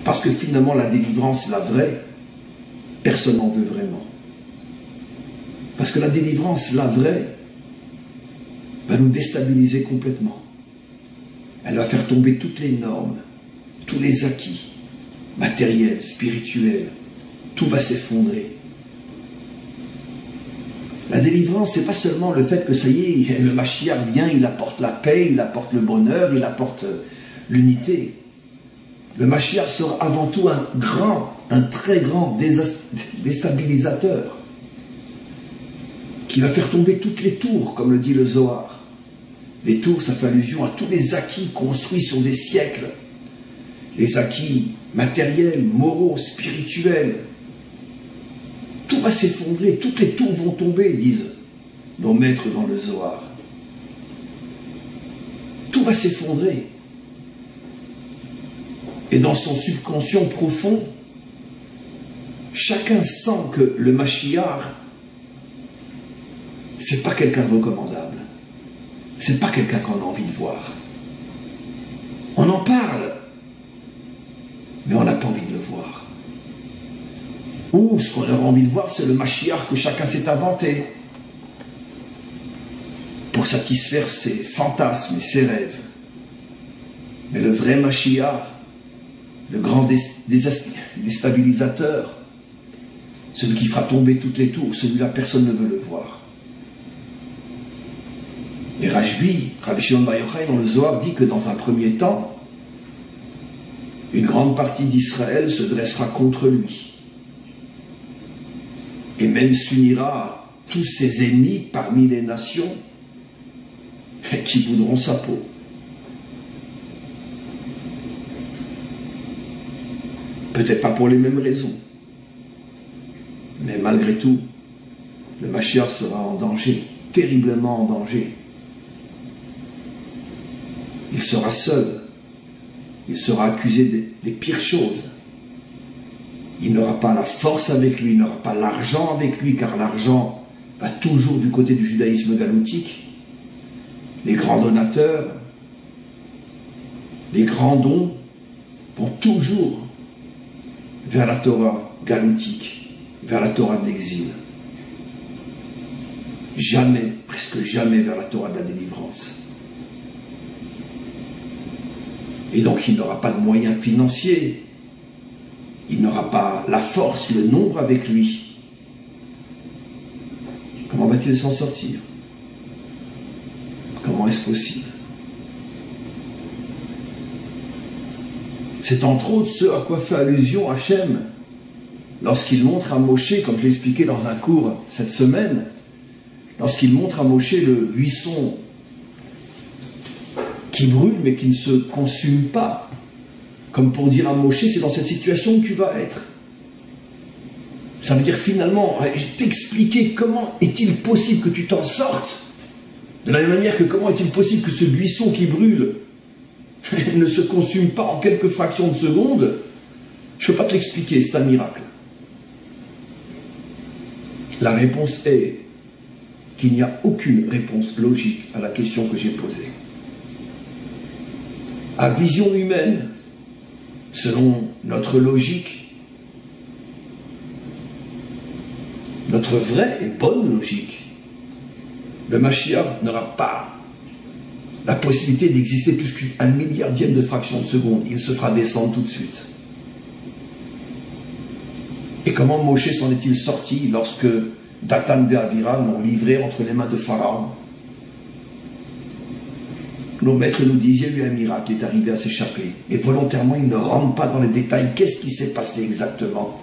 Parce que finalement, la délivrance, la vraie, personne n'en veut vraiment. Parce que la délivrance, la vraie, va nous déstabiliser complètement. Elle va faire tomber toutes les normes, tous les acquis, matériels, spirituels. Tout va s'effondrer. La délivrance, c'est pas seulement le fait que ça y est, le Mashiach vient, il apporte la paix, il apporte le bonheur, il apporte l'unité. Le Mashiach sera avant tout un très grand déstabilisateur qui va faire tomber toutes les tours, comme le dit le Zohar. Les tours, ça fait allusion à tous les acquis construits sur des siècles. Les acquis matériels, moraux, spirituels. Tout va s'effondrer, toutes les tours vont tomber, disent nos maîtres dans le Zohar. Tout va s'effondrer. Et dans son subconscient profond, chacun sent que le Mashiach, c'est pas quelqu'un de recommandable. C'est pas quelqu'un qu'on a envie de voir. On en parle, mais on n'a pas envie de le voir. Ou ce qu'on aurait envie de voir, c'est le Mashiach que chacun s'est inventé pour satisfaire ses fantasmes et ses rêves. Mais le vrai Mashiach, le grand déstabilisateur, celui qui fera tomber toutes les tours, celui-là, personne ne veut le voir. Et Rabbi Shimon Bar Yochai, dans le Zohar, dit que dans un premier temps, une grande partie d'Israël se dressera contre lui. Et même s'unira à tous ses ennemis parmi les nations qui voudront sa peau. Peut-être pas pour les mêmes raisons. Mais malgré tout, le Mashiach sera en danger, terriblement en danger. Il sera seul. Il sera accusé des pires choses. Il n'aura pas la force avec lui, il n'aura pas l'argent avec lui, car l'argent va toujours du côté du judaïsme galoutique. Les grands donateurs, les grands dons vont toujours vers la Torah galoutique, vers la Torah de l'exil. Jamais, presque jamais vers la Torah de la délivrance. Et donc il n'aura pas de moyens financiers. Il n'aura pas la force, le nombre avec lui. Comment va-t-il s'en sortir? Comment est-ce possible? C'est entre autres ce à quoi fait allusion Hachem lorsqu'il montre à Moshe, comme je l'ai expliqué dans un cours cette semaine, lorsqu'il montre à Moshe le buisson qui brûle mais qui ne se consume pas. Comme pour dire à Moshe, c'est dans cette situation que tu vas être. Ça veut dire finalement, je t'expliquer comment est-il possible que tu t'en sortes. De la même manière que comment est-il possible que ce buisson qui brûle ne se consume pas en quelques fractions de secondes. Je ne peux pas te l'expliquer, c'est un miracle. La réponse est qu'il n'y a aucune réponse logique à la question que j'ai posée. À vision humaine, selon notre logique, notre vraie et bonne logique, le Mashiach n'aura pas la possibilité d'exister plus qu'un milliardième de fraction de seconde. Il se fera descendre tout de suite. Et comment Moshe s'en est-il sorti lorsque Dathan et Aviram l'ont livré entre les mains de Pharaon? Nos maîtres nous disaient, lui, un miracle est arrivé à s'échapper. Et volontairement, il ne rentre pas dans les détails. Qu'est-ce qui s'est passé exactement?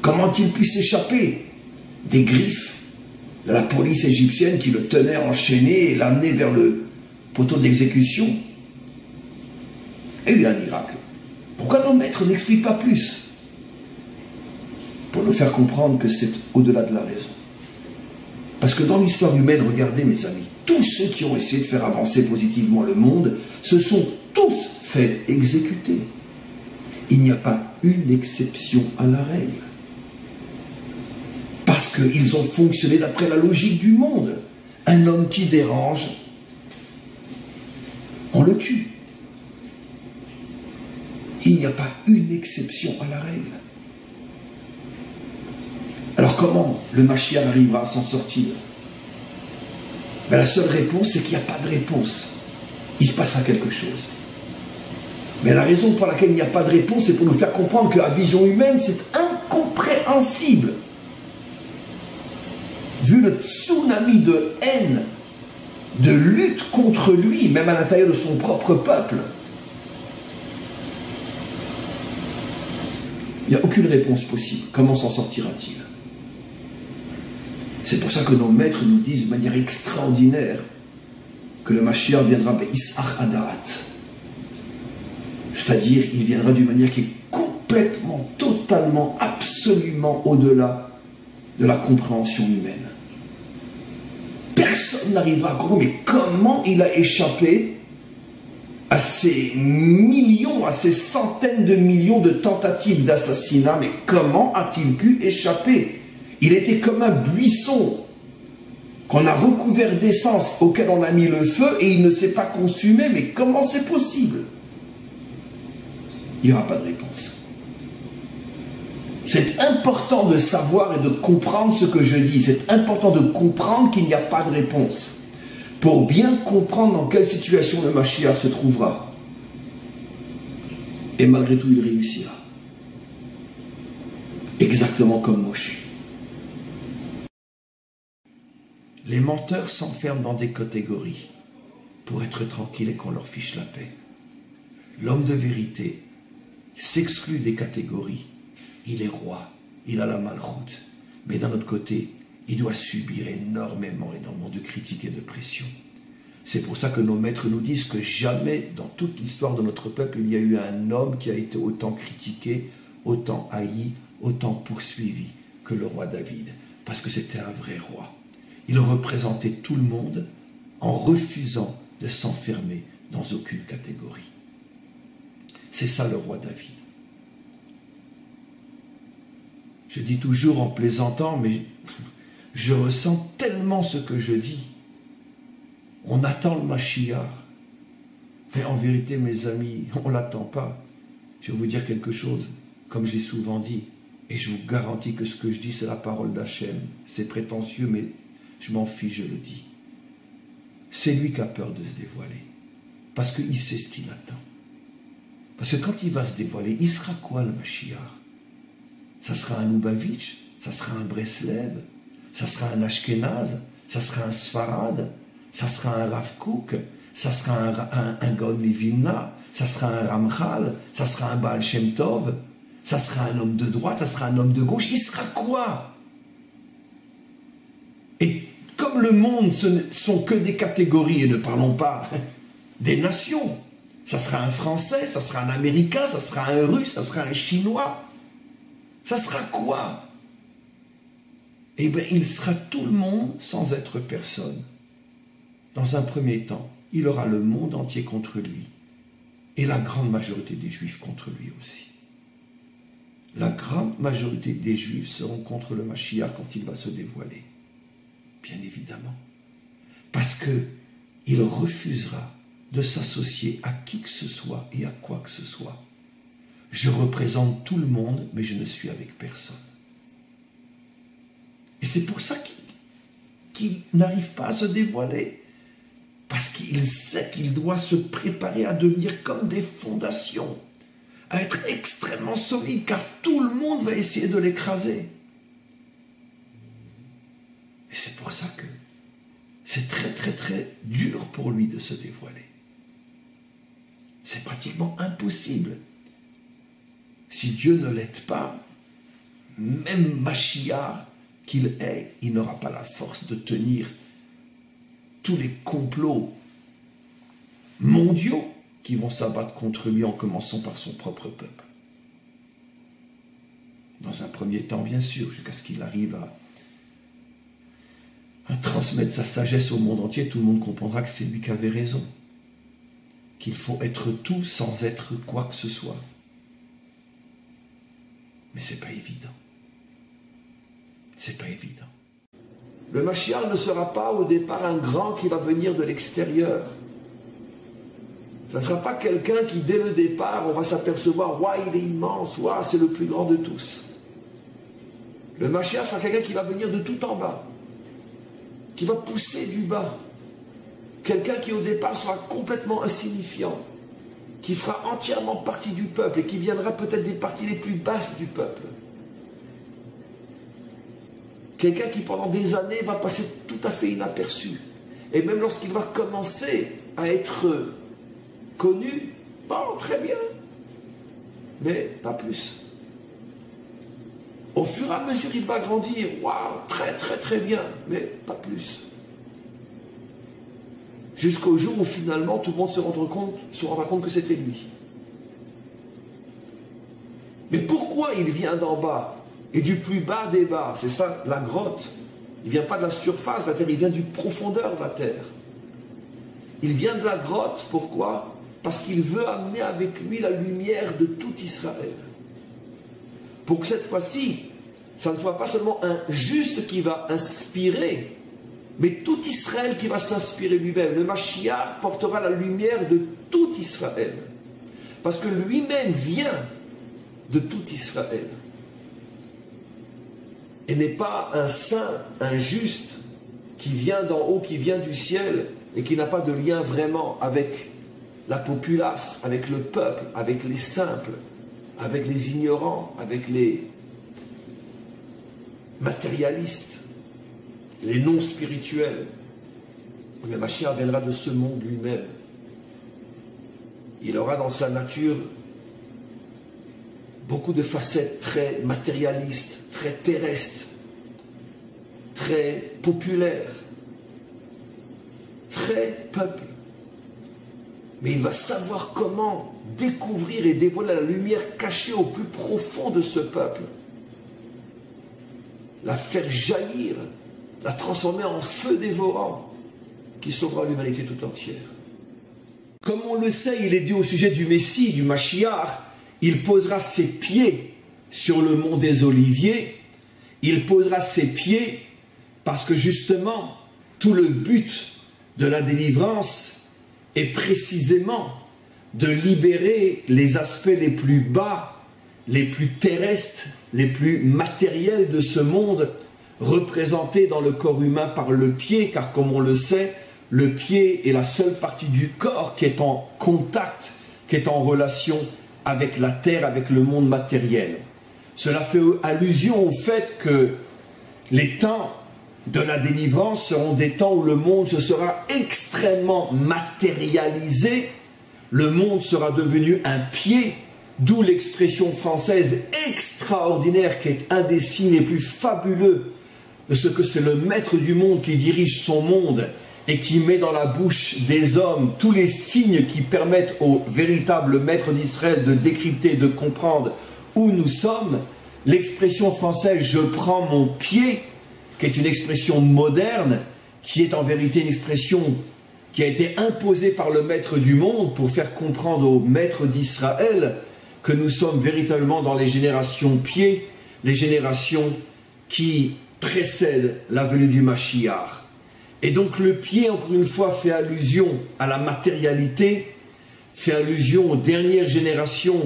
Comment a-t-il pu s'échapper des griffes de la police égyptienne qui le tenait enchaîné et l'amenait vers le poteau d'exécution? Il y a eu un miracle. Pourquoi nos maîtres n'expliquent pas plus? Pour nous faire comprendre que c'est au-delà de la raison. Parce que dans l'histoire humaine, regardez mes amis, tous ceux qui ont essayé de faire avancer positivement le monde se sont tous fait exécuter. Il n'y a pas une exception à la règle. Parce qu'ils ont fonctionné d'après la logique du monde. Un homme qui dérange, on le tue. Il n'y a pas une exception à la règle. Alors comment le Mashiach arrivera à s'en sortir? Ben, la seule réponse, c'est qu'il n'y a pas de réponse. Il se passera quelque chose. Mais la raison pour laquelle il n'y a pas de réponse, c'est pour nous faire comprendre qu'à vision humaine, c'est incompréhensible. Vu le tsunami de haine, de lutte contre lui, même à l'intérieur de son propre peuple, il n'y a aucune réponse possible. Comment s'en sortira-t-il? C'est pour ça que nos maîtres nous disent de manière extraordinaire que le Mashiach viendra Be'isach Adarat. C'est-à-dire, il viendra d'une manière qui est complètement, totalement, absolument au-delà de la compréhension humaine. Personne n'arrivera à comprendre, mais comment il a échappé à ces millions, à ces centaines de millions de tentatives d'assassinat? Mais comment a-t-il pu échapper? Il était comme un buisson qu'on a recouvert d'essence, auquel on a mis le feu et il ne s'est pas consumé. Mais comment c'est possible? Il n'y aura pas de réponse. C'est important de savoir et de comprendre ce que je dis. C'est important de comprendre qu'il n'y a pas de réponse. Pour bien comprendre dans quelle situation le Mashiach se trouvera. Et malgré tout, il réussira. Exactement comme Moshe. Les menteurs s'enferment dans des catégories pour être tranquilles et qu'on leur fiche la paix. L'homme de vérité s'exclut des catégories. Il est roi, il a la malchoute. Mais d'un autre côté, il doit subir énormément de critiques et de pression. C'est pour ça que nos maîtres nous disent que jamais dans toute l'histoire de notre peuple, il y a eu un homme qui a été autant critiqué, autant haï, autant poursuivi que le roi David. Parce que c'était un vrai roi. Il représentait tout le monde en refusant de s'enfermer dans aucune catégorie. C'est ça le roi David. Je dis toujours en plaisantant, mais je ressens tellement ce que je dis. On attend le Mashiach. Mais en vérité, mes amis, on ne l'attend pas. Je vais vous dire quelque chose, comme j'ai souvent dit, et je vous garantis que ce que je dis, c'est la parole d'Hachem. C'est prétentieux, mais je m'en fiche, je le dis. C'est lui qui a peur de se dévoiler, parce qu'il sait ce qu'il attend. Parce que quand il va se dévoiler, il sera quoi le Mashiach? Ça sera un Lubavitch, ça sera un Breslev, ça sera un Ashkenaz, ça sera un Sfarad, ça sera un Rav Kook, ça sera un Gaon Vilna, ça sera un Ramchal, ça sera un Baal Shem Tov, ça sera un homme de droite, ça sera un homme de gauche. Il sera quoi? Et comme le monde, ce ne sont que des catégories, et ne parlons pas des nations, ça sera un Français, ça sera un Américain, ça sera un Russe, ça sera un Chinois. Ça sera quoi? Eh bien, il sera tout le monde sans être personne. Dans un premier temps, il aura le monde entier contre lui. Et la grande majorité des Juifs contre lui aussi. La grande majorité des Juifs seront contre le Mashiach quand il va se dévoiler. Bien évidemment. Parce qu'il refusera de s'associer à qui que ce soit et à quoi que ce soit. Je représente tout le monde, mais je ne suis avec personne. Et c'est pour ça qu'il n'arrive pas à se dévoiler. Parce qu'il sait qu'il doit se préparer à devenir comme des fondations, à être extrêmement solide, car tout le monde va essayer de l'écraser. Et c'est pour ça que c'est très très très dur pour lui de se dévoiler. C'est pratiquement impossible. Si Dieu ne l'aide pas, même Mashiach qu'il est, il n'aura pas la force de tenir tous les complots mondiaux qui vont s'abattre contre lui en commençant par son propre peuple. Dans un premier temps, bien sûr, jusqu'à ce qu'il arrive à transmettre sa sagesse au monde entier, tout le monde comprendra que c'est lui qui avait raison. Qu'il faut être tout sans être quoi que ce soit. Mais c'est pas évident. C'est pas évident. Le Mashiach ne sera pas au départ un grand qui va venir de l'extérieur. Ça ne sera pas quelqu'un qui, dès le départ, on va s'apercevoir, waouh, il est immense, waouh, c'est le plus grand de tous. Le Mashiach sera quelqu'un qui va venir de tout en bas, qui va pousser du bas. Quelqu'un qui, au départ, sera complètement insignifiant, qui fera entièrement partie du peuple et qui viendra peut-être des parties les plus basses du peuple. Quelqu'un qui, pendant des années, va passer tout à fait inaperçu. Et même lorsqu'il va commencer à être connu, bon, très bien, mais pas plus. Au fur et à mesure, il va grandir, waouh, très très très bien, mais pas plus. Jusqu'au jour où finalement tout le monde se rendra compte que c'était lui. Mais pourquoi il vient d'en bas et du plus bas des bas? C'est ça la grotte. Il ne vient pas de la surface de la terre, il vient du profondeur de la terre. Il vient de la grotte, pourquoi? Parce qu'il veut amener avec lui la lumière de tout Israël. Pour que cette fois-ci, ça ne soit pas seulement un juste qui va inspirer, mais tout Israël qui va s'inspirer lui-même. Le Mashiach portera la lumière de tout Israël. Parce que lui-même vient de tout Israël. Et n'est pas un saint, un juste, qui vient d'en haut, qui vient du ciel, et qui n'a pas de lien vraiment avec la populace, avec le peuple, avec les simples, avec les ignorants, avec les matérialistes, les non-spirituels. Le Mashiach viendra de ce monde lui-même. Il aura dans sa nature beaucoup de facettes très matérialistes, très terrestres, très populaires, très peuple. Mais il va savoir comment découvrir et dévoiler la lumière cachée au plus profond de ce peuple. La faire jaillir, la transformer en feu dévorant qui sauvera l'humanité tout entière. Comme on le sait, il est dit au sujet du Messie, du Mashiach, il posera ses pieds sur le mont des Oliviers. Il posera ses pieds parce que justement, tout le but de la délivrance est précisément de libérer les aspects les plus bas, les plus terrestres, les plus matériels de ce monde, représentés dans le corps humain par le pied, car comme on le sait, le pied est la seule partie du corps qui est en contact, qui est en relation avec la terre, avec le monde matériel. Cela fait allusion au fait que les temps de la délivrance seront des temps où le monde se sera extrêmement matérialisé, le monde sera devenu un pied, d'où l'expression française extraordinaire qui est un des signes les plus fabuleux de ce que c'est le maître du monde qui dirige son monde et qui met dans la bouche des hommes tous les signes qui permettent au véritable maître d'Israël de décrypter, de comprendre où nous sommes. L'expression française « je prends mon pied », qui est une expression moderne, qui est en vérité une expression qui a été imposée par le maître du monde pour faire comprendre au maître d'Israël que nous sommes véritablement dans les générations pieds, les générations qui précèdent la venue du Mashiach. Et donc le pied, encore une fois, fait allusion à la matérialité, fait allusion aux dernières générations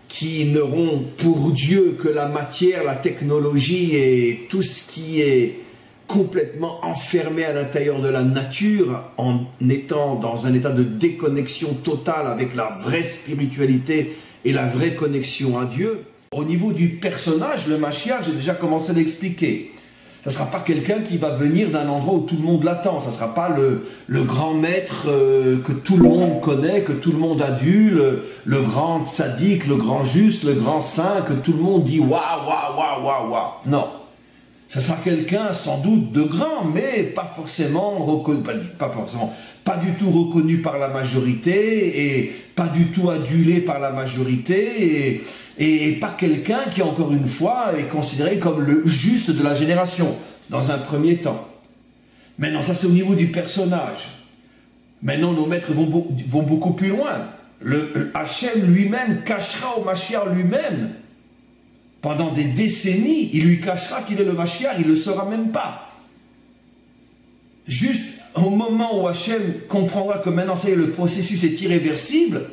qui n'auront pour Dieu que la matière, la technologie et tout ce qui est complètement enfermé à l'intérieur de la nature, en étant dans un état de déconnexion totale avec la vraie spiritualité et la vraie connexion à Dieu. Au niveau du personnage, le Mashiach, j'ai déjà commencé à l'expliquer. Ça ne sera pas quelqu'un qui va venir d'un endroit où tout le monde l'attend. Ça ne sera pas le grand maître que tout le monde connaît, que tout le monde adule, le grand tzaddik, le grand juste, le grand saint, que tout le monde dit « waouh, waouh, waouh, waouh, waouh ». Non. Ça sera quelqu'un sans doute de grand, mais pas forcément reconnu, pas du tout reconnu par la majorité et pas du tout adulé par la majorité et pas quelqu'un qui, encore une fois, est considéré comme le juste de la génération, dans un premier temps. Maintenant, ça c'est au niveau du personnage. Maintenant, nos maîtres vont beaucoup plus loin. Le Hachem lui-même cachera au Mashiach lui-même. Pendant des décennies, il lui cachera qu'il est le Mashiach, il ne le saura même pas. Juste Au moment où Hachem comprendra que maintenant, ça y est, le processus est irréversible,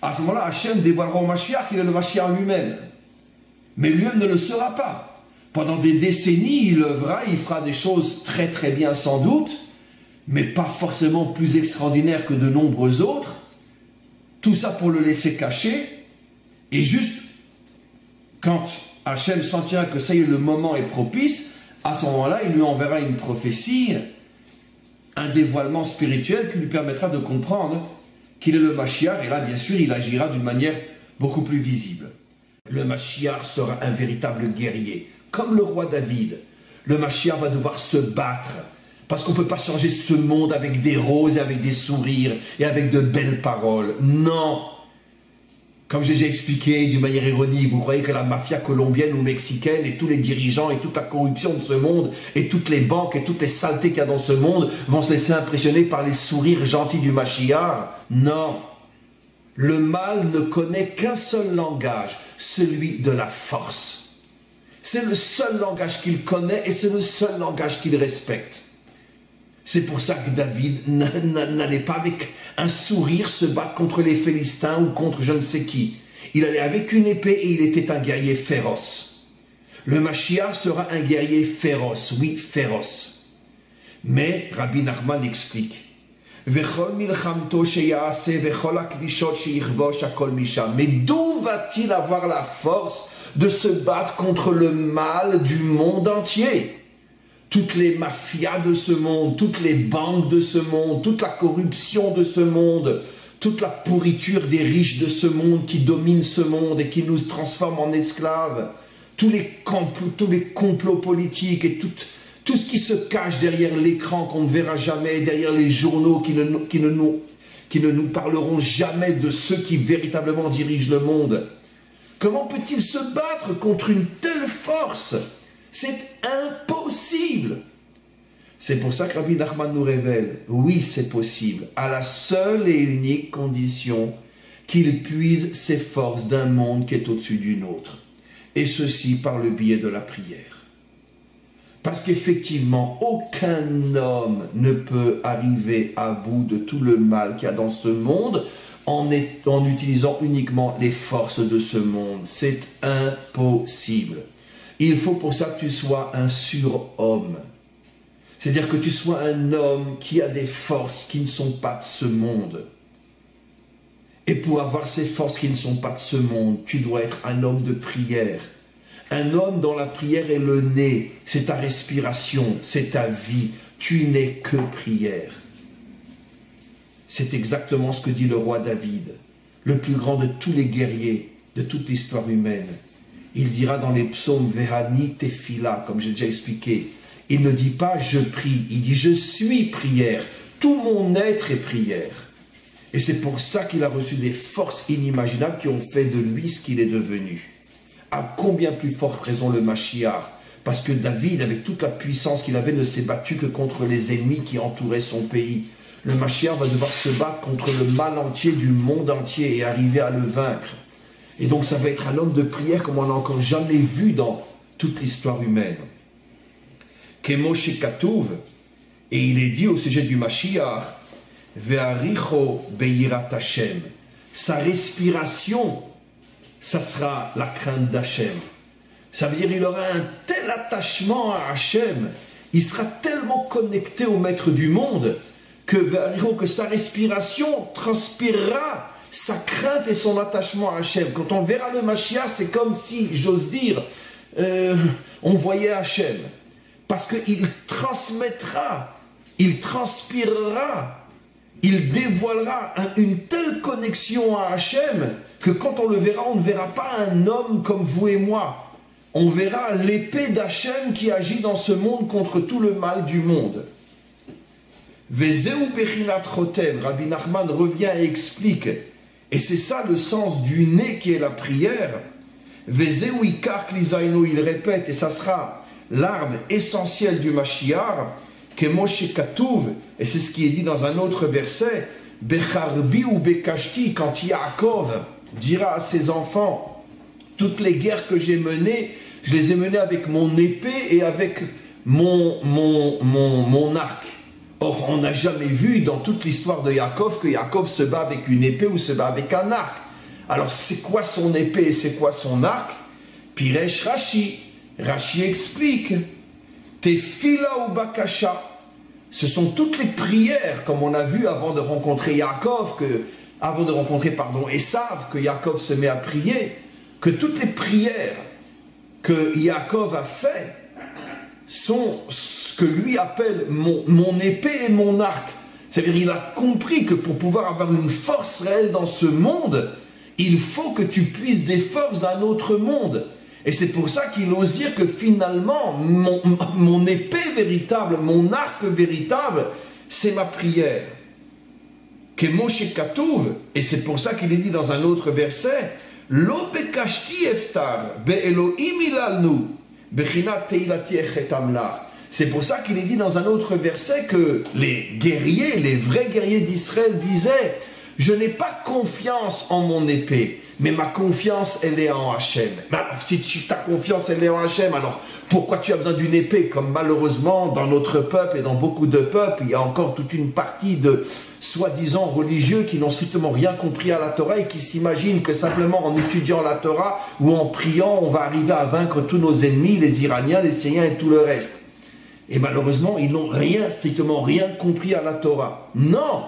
à ce moment-là, Hachem dévoilera au Mashiach qu'il est le Mashiach lui-même. Mais lui-même ne le sera pas. Pendant des décennies, il œuvrera, il fera des choses très très bien sans doute, mais pas forcément plus extraordinaires que de nombreux autres. Tout ça pour le laisser cacher. Et juste, quand Hachem sentira que ça y est, le moment est propice, à ce moment-là, il lui enverra une prophétie, un dévoilement spirituel qui lui permettra de comprendre qu'il est le Mashiach, et là, bien sûr, il agira d'une manière beaucoup plus visible. Le Mashiach sera un véritable guerrier, comme le roi David. Le Mashiach va devoir se battre, parce qu'on ne peut pas changer ce monde avec des roses et avec des sourires et avec de belles paroles. Non! Comme j'ai déjà expliqué d'une manière ironique, vous croyez que la mafia colombienne ou mexicaine et tous les dirigeants et toute la corruption de ce monde et toutes les banques et toutes les saletés qu'il y a dans ce monde vont se laisser impressionner par les sourires gentils du Mashiach? Non. Le mal ne connaît qu'un seul langage, celui de la force. C'est le seul langage qu'il connaît et c'est le seul langage qu'il respecte. C'est pour ça que David n'allait pas avec un sourire se battre contre les Philistins ou contre je ne sais qui. Il allait avec une épée et il était un guerrier féroce. Le Mashiach sera un guerrier féroce, oui, féroce. Mais Rabbi Nachman explique. Mais d'où va-t-il avoir la force de se battre contre le mal du monde entier? Toutes les mafias de ce monde, toutes les banques de ce monde, toute la corruption de ce monde, toute la pourriture des riches de ce monde qui domine ce monde et qui nous transforme en esclaves, tous les complots politiques et tout ce qui se cache derrière l'écran qu'on ne verra jamais, derrière les journaux qui ne nous parleront jamais de ceux qui véritablement dirigent le monde. Comment peut-il se battre contre une telle force? C'est impossible. C'est pour ça que Rabbi Nachman nous révèle, oui c'est possible, à la seule et unique condition qu'il puise ses forces d'un monde qui est au-dessus d'une autre. Et ceci par le biais de la prière. Parce qu'effectivement, aucun homme ne peut arriver à bout de tout le mal qu'il y a dans ce monde en utilisant uniquement les forces de ce monde. C'est impossible. Il faut pour ça que tu sois un surhomme. C'est-à-dire que tu sois un homme qui a des forces qui ne sont pas de ce monde. Et pour avoir ces forces qui ne sont pas de ce monde, tu dois être un homme de prière. Un homme dont la prière est le nez, c'est ta respiration, c'est ta vie. Tu n'es que prière. C'est exactement ce que dit le roi David, le plus grand de tous les guerriers de toute l'histoire humaine. Il dira dans les psaumes « Vehani tefila », comme j'ai déjà expliqué. Il ne dit pas « je prie », il dit « je suis prière ». Tout mon être est prière. Et c'est pour ça qu'il a reçu des forces inimaginables qui ont fait de lui ce qu'il est devenu. À combien plus forte raison le Mashiach? Parce que David, avec toute la puissance qu'il avait, ne s'est battu que contre les ennemis qui entouraient son pays. Le Mashiach va devoir se battre contre le mal entier du monde entier et arriver à le vaincre. Et donc ça va être un homme de prière comme on n'a encore jamais vu dans toute l'histoire humaine. Kemo shekatuv, et il est dit au sujet du Mashiach, ve'aricho beyirat Hashem. Sa respiration, ça sera la crainte d'Hachem. Ça veut dire qu'il aura un tel attachement à Hachem, il sera tellement connecté au maître du monde, que sa respiration transpirera sa crainte et son attachement à Hachem. Quand on verra le Mashiach, c'est comme si, j'ose dire, on voyait Hachem. Parce qu'il transmettra, il transpirera, il dévoilera une telle connexion à Hachem que quand on le verra, on ne verra pas un homme comme vous et moi. On verra l'épée d'Hachem qui agit dans ce monde contre tout le mal du monde. Vezeu bechinat chotem, Rabbi Nachman revient et explique, et c'est ça le sens du nez qui est la prière. Vezeu ikar klizaino, il répète, et ça sera l'arme essentielle du Mashiach, que Moshe Katuv, et c'est ce qui est dit dans un autre verset, Becharbi ou Bekashti, quand Yaakov dira à ses enfants, toutes les guerres que j'ai menées, je les ai menées avec mon épée et avec mon arc. Or, on n'a jamais vu dans toute l'histoire de Yaakov que Yaakov se bat avec une épée ou se bat avec un arc. Alors, c'est quoi son épée et c'est quoi son arc? Piresh Rashi. Rashi explique. Tefila ou Bakasha. Ce sont toutes les prières, comme on a vu avant de rencontrer Yaakov, avant de rencontrer, Esav, que Yaakov se met à prier, que toutes les prières que Yaakov a fait sont ce que lui appelle mon épée et mon arc. C'est-à-dire il a compris que pour pouvoir avoir une force réelle dans ce monde, il faut que tu puisses des forces d'un autre monde. Et c'est pour ça qu'il ose dire que finalement, mon épée véritable, mon arc véritable, c'est ma prière. Que Moshe Katouv, et c'est pour ça qu'il est dit dans un autre verset, Lo bekashti eftar, be Elohim ilalnu, bechinat teilati echetamla. C'est pour ça qu'il est dit dans un autre verset que les guerriers, les vrais guerriers d'Israël disaient, je n'ai pas confiance en mon épée, mais ma confiance, elle est en Hachem. Si ta confiance, elle est en Hachem, alors pourquoi tu as besoin d'une épée? Comme malheureusement, dans notre peuple et dans beaucoup de peuples, il y a encore toute une partie de soi-disant religieux qui n'ont strictement rien compris à la Torah et qui s'imaginent que simplement en étudiant la Torah ou en priant, on va arriver à vaincre tous nos ennemis, les Iraniens, les Syriens et tout le reste. Et malheureusement, ils n'ont strictement rien compris à la Torah. Non!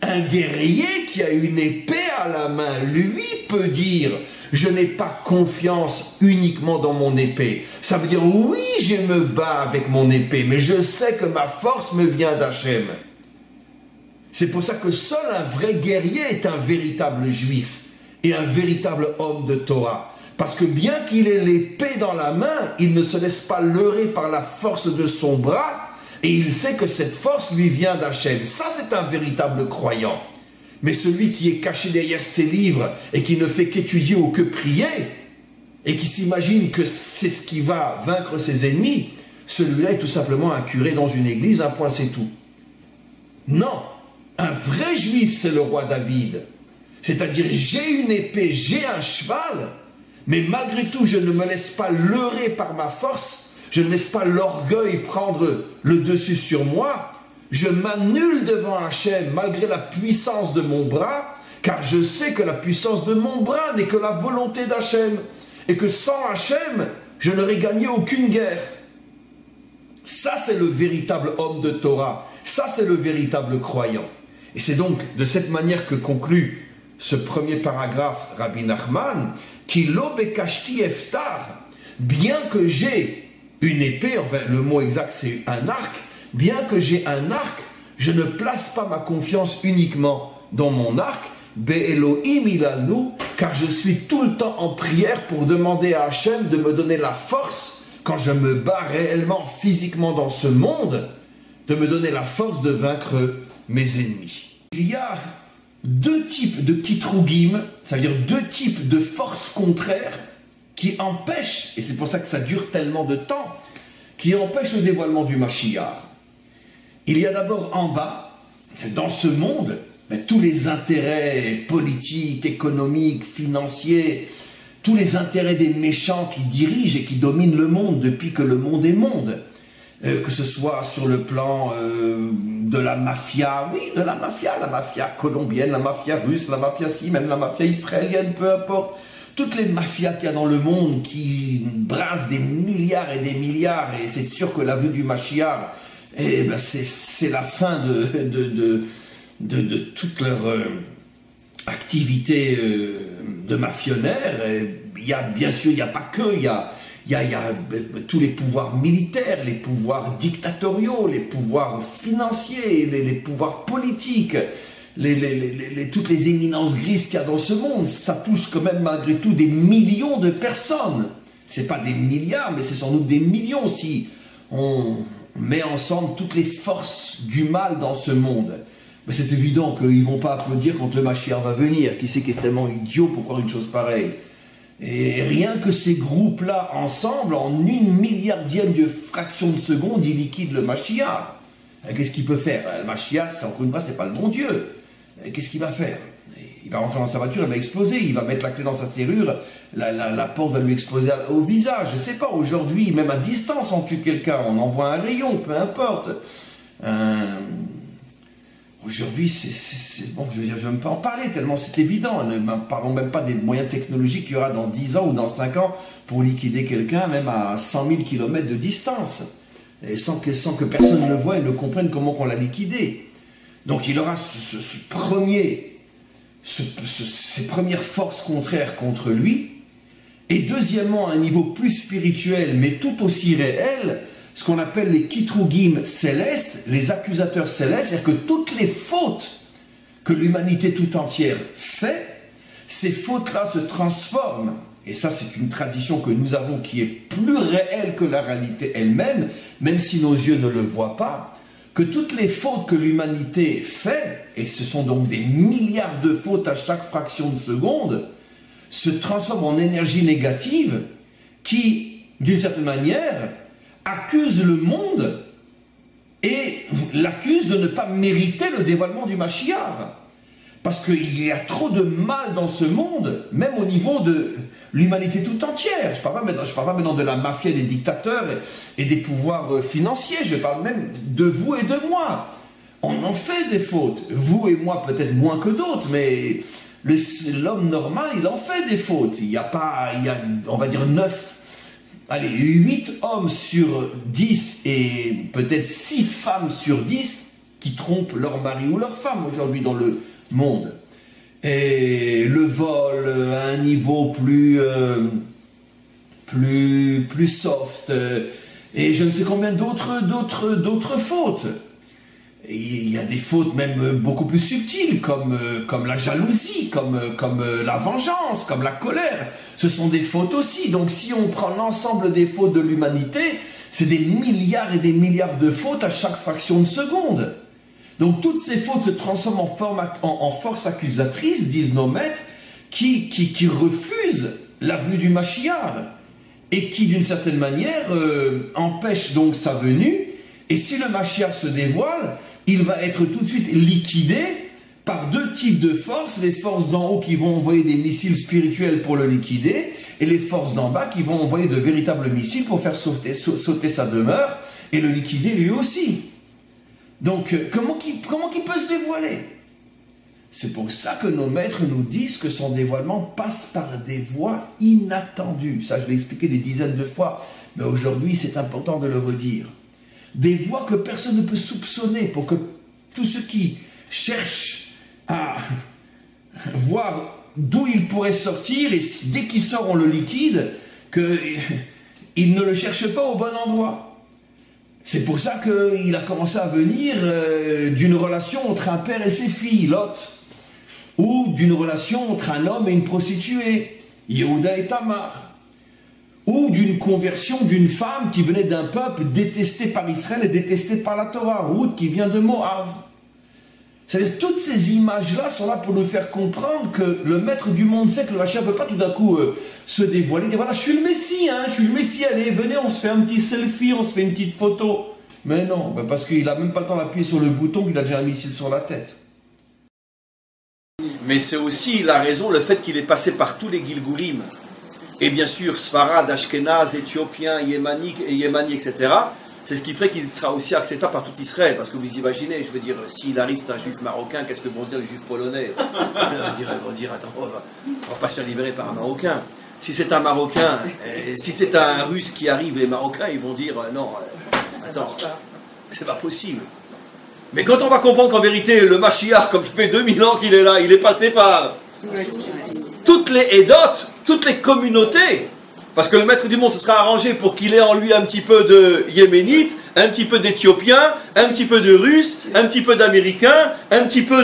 Un guerrier qui a une épée à la main, lui peut dire « Je n'ai pas confiance uniquement dans mon épée ». Ça veut dire « Oui, je me bats avec mon épée, mais je sais que ma force me vient d'Hachem ». C'est pour ça que seul un vrai guerrier est un véritable juif et un véritable homme de Torah. Parce que bien qu'il ait l'épée dans la main, il ne se laisse pas leurrer par la force de son bras, et il sait que cette force lui vient d'Hachem. Ça, c'est un véritable croyant. Mais celui qui est caché derrière ses livres et qui ne fait qu'étudier ou que prier, et qui s'imagine que c'est ce qui va vaincre ses ennemis, celui-là est tout simplement un curé dans une église, un point c'est tout. Non, un vrai juif, c'est le roi David. C'est-à-dire, j'ai une épée, j'ai un cheval, mais malgré tout, je ne me laisse pas leurrer par ma force. Je ne laisse pas l'orgueil prendre le dessus sur moi. Je m'annule devant Hachem malgré la puissance de mon bras, car je sais que la puissance de mon bras n'est que la volonté d'Hachem. Et que sans Hachem, je n'aurais gagné aucune guerre. Ça, c'est le véritable homme de Torah. Ça, c'est le véritable croyant. Et c'est donc de cette manière que conclut ce premier paragraphe Rabbi Nachman, qui lo bekashti eftar, bien que j'ai une épée, enfin le mot exact c'est un arc, bien que j'ai un arc, je ne place pas ma confiance uniquement dans mon arc, Be'Elohim ilalnu, car je suis tout le temps en prière pour demander à Hachem de me donner la force, quand je me bats réellement, physiquement dans ce monde, de me donner la force de vaincre mes ennemis. Il y a deux types de kitrugim, ça veut dire deux types de forces contraires, qui empêche, et c'est pour ça que ça dure tellement de temps, qui empêche le dévoilement du Mashiach. Il y a d'abord en bas, dans ce monde, tous les intérêts politiques, économiques, financiers, tous les intérêts des méchants qui dirigent et qui dominent le monde depuis que le monde est monde. Que ce soit sur le plan de la mafia, oui, de la mafia colombienne, la mafia russe, la mafia même la mafia israélienne, peu importe. Toutes les mafias qu'il y a dans le monde qui brassent des milliards et des milliards, et c'est sûr que la vue du Mashiach, eh ben c'est la fin de toute leur activité de mafionnaire. Il y a, bien sûr, il n'y a pas que, il y a tous les pouvoirs militaires, les pouvoirs dictatoriaux, les pouvoirs financiers, les pouvoirs politiques, toutes les éminences grises qu'il y a dans ce monde. Ça touche quand même malgré tout des millions de personnes. C'est pas des milliards, mais c'est sans doute des millions si on met ensemble toutes les forces du mal dans ce monde. Mais c'est évident qu'ils ne vont pas applaudir quand le Mashiach va venir. Qui c'est qui est tellement idiot pour croire une chose pareille? Et rien que ces groupes-là, ensemble, en une milliardième de fraction de seconde, ils liquident le Mashiach. Qu'est-ce qu'il peut faire? Le Mashiach, encore une fois, c'est pas le bon Dieu. Qu'est-ce qu'il va faire? Il va rentrer dans sa voiture, il va exploser, il va mettre la clé dans sa serrure, la porte va lui exploser au visage. Je sais pas, aujourd'hui, même à distance, on tue quelqu'un, on envoie un rayon, peu importe. Aujourd'hui, bon, je ne veux même pas en parler, tellement c'est évident. Ne parlons même pas des moyens technologiques qu'il y aura dans 10 ans ou dans 5 ans pour liquider quelqu'un, même à 100 000 km de distance, et sans que personne ne le voie et ne comprenne comment on l'a liquidé. Donc il aura ces premières forces contraires contre lui. Et deuxièmement, à un niveau plus spirituel, mais tout aussi réel, ce qu'on appelle les kitrugim célestes, les accusateurs célestes, c'est-à-dire que toutes les fautes que l'humanité tout entière fait, ces fautes-là se transforment, et ça c'est une tradition que nous avons qui est plus réelle que la réalité elle-même, même si nos yeux ne le voient pas, que toutes les fautes que l'humanité fait, et ce sont donc des milliards de fautes à chaque fraction de seconde, se transforment en énergie négative qui, d'une certaine manière, accuse le monde et l'accuse de ne pas mériter le dévoilement du Mashiach. Parce qu'il y a trop de mal dans ce monde, même au niveau de l'humanité tout entière. Je ne parle pas maintenant de la mafia des dictateurs et des pouvoirs financiers, je parle même de vous et de moi. On en fait des fautes, vous et moi peut-être moins que d'autres, mais l'homme normal, il en fait des fautes. Il y a, on va dire, 8 hommes sur 10 et peut-être 6 femmes sur 10 qui trompent leur mari ou leur femme aujourd'hui dans le monde. Et le vol à un niveau plus soft, et je ne sais combien d'autres fautes. Et il y a des fautes même beaucoup plus subtiles, comme la jalousie, comme la vengeance, comme la colère. Ce sont des fautes aussi. Donc si on prend l'ensemble des fautes de l'humanité, c'est des milliards et des milliards de fautes à chaque fraction de seconde. Donc toutes ces fautes se transforment en force accusatrice, disent nos maîtres, qui refusent la venue du Mashiach et qui d'une certaine manière empêchent donc sa venue. Et si le Mashiach se dévoile, il va être tout de suite liquidé par 2 types de forces, les forces d'en haut qui vont envoyer des missiles spirituels pour le liquider, et les forces d'en bas qui vont envoyer de véritables missiles pour faire sauter sa demeure et le liquider lui aussi. Donc, comment qu'il peut se dévoiler? C'est pour ça que nos maîtres nous disent que son dévoilement passe par des voies inattendues. Ça, je l'ai expliqué des dizaines de fois, mais aujourd'hui, c'est important de le redire. Des voies que personne ne peut soupçonner, pour que tous ceux qui cherchent à voir d'où il pourrait sortir, et dès qu'il sort, on le liquide, qu'ils ne le cherchent pas au bon endroit. C'est pour ça qu'il a commencé à venir d'une relation entre un père et ses filles, Lot, ou d'une relation entre un homme et une prostituée, Yehuda et Tamar, ou d'une conversion d'une femme qui venait d'un peuple détesté par Israël et détesté par la Torah, Ruth qui vient de Moab. C'est-à-dire toutes ces images-là sont là pour nous faire comprendre que le maître du monde sait que le Mashiach ne peut pas tout d'un coup se dévoiler, dire voilà, je suis le Messie, allez, venez, on se fait un petit selfie, on se fait une petite photo. Mais non, parce qu'il n'a même pas le temps d'appuyer sur le bouton qu'il a déjà un missile sur la tête. Mais c'est aussi la raison, le fait qu'il est passé par tous les Gilgulim, et bien sûr Sfarad, Ashkenaz, Éthiopiens, Yémani, etc. C'est ce qui ferait qu'il sera aussi acceptable par tout Israël. Parce que vous imaginez, je veux dire, s'il arrive, c'est un juif marocain, qu'est-ce que vont dire les juifs polonais? Ils vont dire, attends, on va pas se faire libérer par un Marocain. Si c'est un Marocain, si c'est un Russe qui arrive, les Marocains, ils vont dire, non, attends, c'est pas possible. Mais quand on va comprendre qu'en vérité, le Mashiach, comme ça fait 2000 ans qu'il est là, il est passé par toutes les Edot, toutes les communautés. Parce que le maître du monde se sera arrangé pour qu'il ait en lui un petit peu de Yéménites, un petit peu d'Éthiopiens, un petit peu de Russes, un petit peu d'Américains, un petit peu